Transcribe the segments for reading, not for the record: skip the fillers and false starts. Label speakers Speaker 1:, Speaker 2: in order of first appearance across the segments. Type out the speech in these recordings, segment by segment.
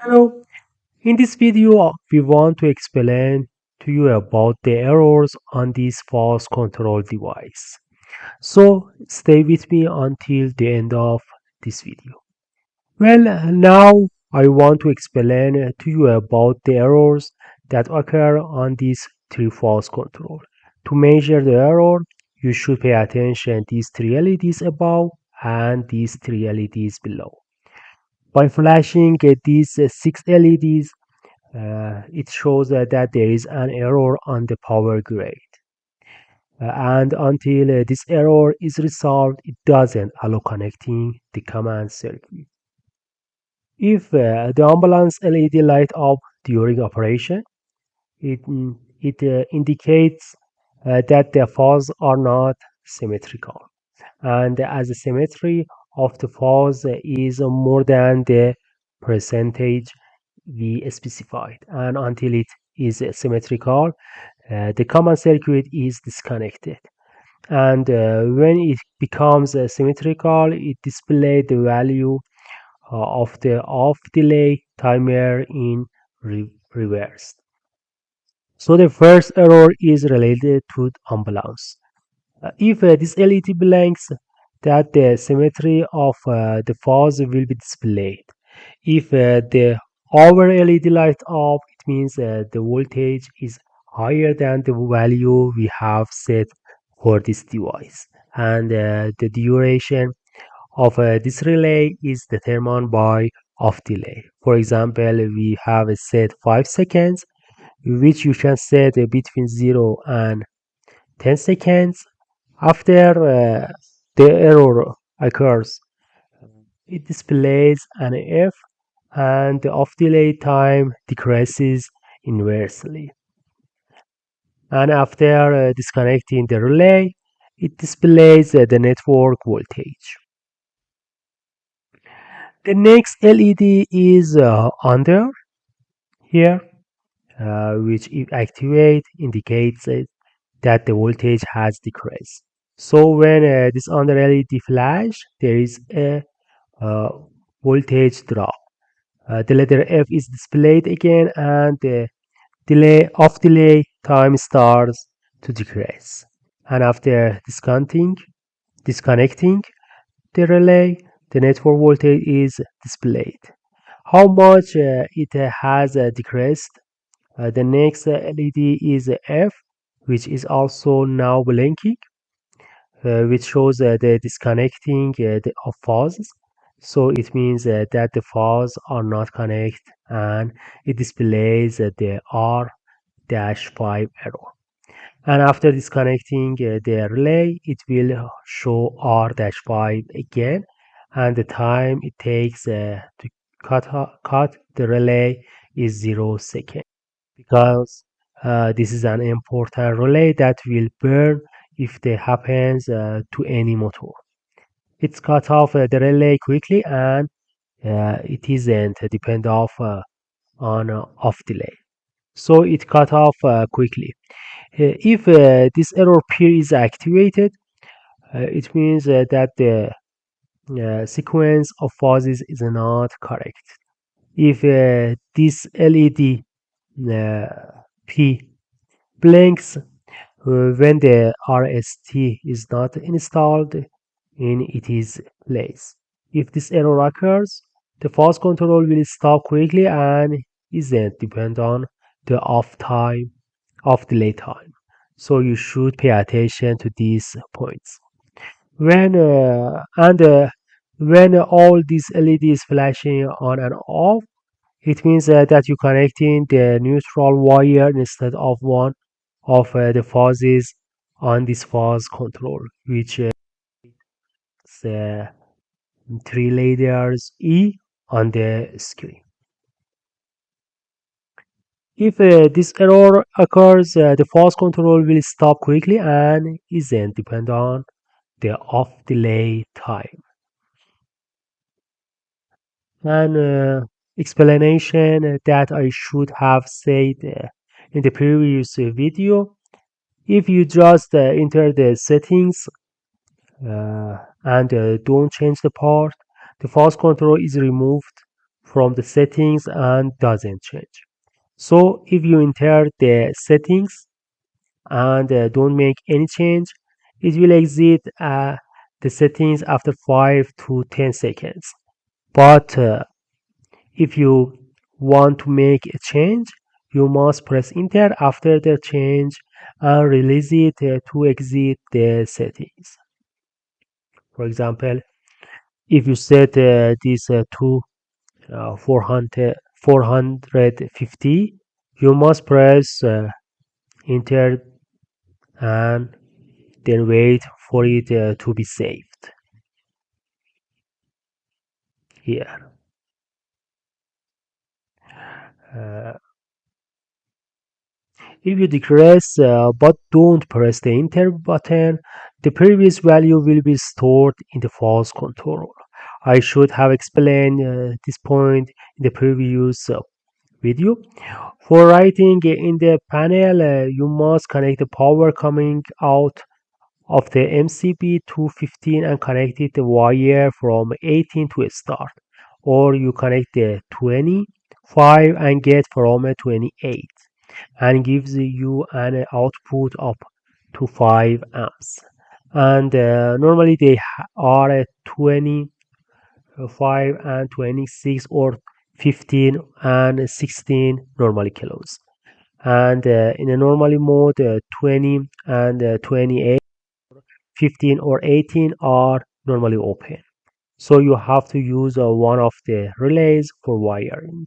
Speaker 1: Hello, in this video we want to explain to you about the errors on this false control device. So stay with me until the end of this video. Well, now I want to explain to you about the errors that occur on this three false control. To measure the error, you should pay attention these three LEDs above and these three LEDs below. By flashing these six LEDs, it shows that there is an error on the power grid. And until this error is resolved, it doesn't allow connecting the command circuit. If the ambulance LED light up during operation, it indicates that the phases are not symmetrical. And as the symmetry of the phase is more than the percentage we specified, and until it is symmetrical, the common circuit is disconnected. And when it becomes symmetrical, it displays the value of the off delay timer in reverse. So the first error is related to ambulance. If this LED blanks, that the symmetry of the phase will be displayed. If the over LED light up, it means the voltage is higher than the value we have set for this device. And the duration of this relay is determined by off delay. For example, we have set 5 seconds, which you can set between 0 and 10 seconds. After the error occurs, it displays an F and the off delay time decreases inversely. And after disconnecting the relay, it displays the network voltage. The next LED is under here, which if activate indicates that the voltage has decreased. So when this under LED flash, there is a uh, voltage drop. The letter F is displayed again, and the delay time starts to decrease. And after disconnecting the relay, the network voltage is displayed. How much it has decreased? The next LED is F, which is also now blinking, which shows the disconnecting of phases. So it means that the phases are not connected, and it displays the R-5 error. And after disconnecting the relay, it will show R-5 again, and the time it takes to cut the relay is 0 seconds, because this is an important relay that will burn if it happens to any motor. It's cut off the relay quickly, and it isn't depend on off delay. So it cut off quickly. If this error peer is activated, it means that the sequence of phases is not correct. If this LED P blinks when the RST is not installed in its place. If this error occurs, the phase control will stop quickly and isn't depend on the off delay time. So you should pay attention to these points. When and when all these LEDs flashing on and off, it means that you're connecting the neutral wire instead of one of the phases on this phase control, which is three layers E on the screen. If this error occurs, the phase control will stop quickly and isn't depend on the off delay time. And explanation that I should have said in the previous video. If you just enter the settings and don't change the part, the phase control is removed from the settings and doesn't change. So if you enter the settings and don't make any change, it will exit the settings after 5 to 10 seconds. But if you want to make a change, you must press enter after the change and release it to exit the settings. For example, if you set this to 450, you must press enter and then wait for it to be saved here. Uh, if you decrease but don't press the enter button, the previous value will be stored in the false control. I should have explained this point in the previous video. For writing in the panel, you must connect the power coming out of the MCB to 15 and connect it the wire from 18 to start, or you connect the 25 and get from 28 and gives you an output up to 5 amps. And normally they are 25 and 26 or 15 and 16 normally kilos. And in a normally mode, 20 and 28, 15 or 18 are normally open. So you have to use one of the relays for wiring,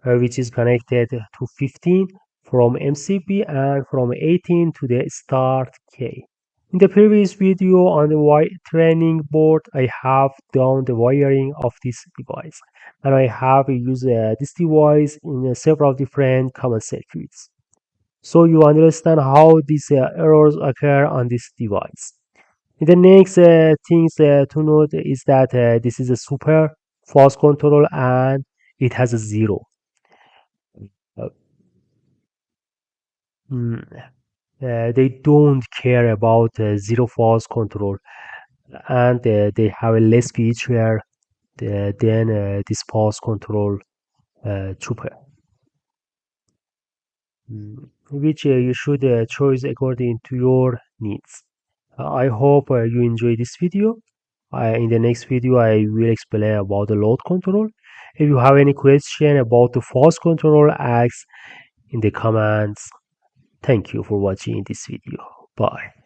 Speaker 1: which is connected to 15 from MCB and from 18 to the start K. In the previous video on the training board, I have done the wiring of this device, and I have used this device in several different common circuits. So you understand how these errors occur on this device. The next things to note is that this is a super fast control and it has a zero. Uh, mm, they don't care about zero fast control, and they have a less feature than this fast control super, which you should choose according to your needs. I hope you enjoy this video. In the next video, I will explain about the load control. If you have any question about the fast control, ask in the comments. Thank you for watching this video. Bye.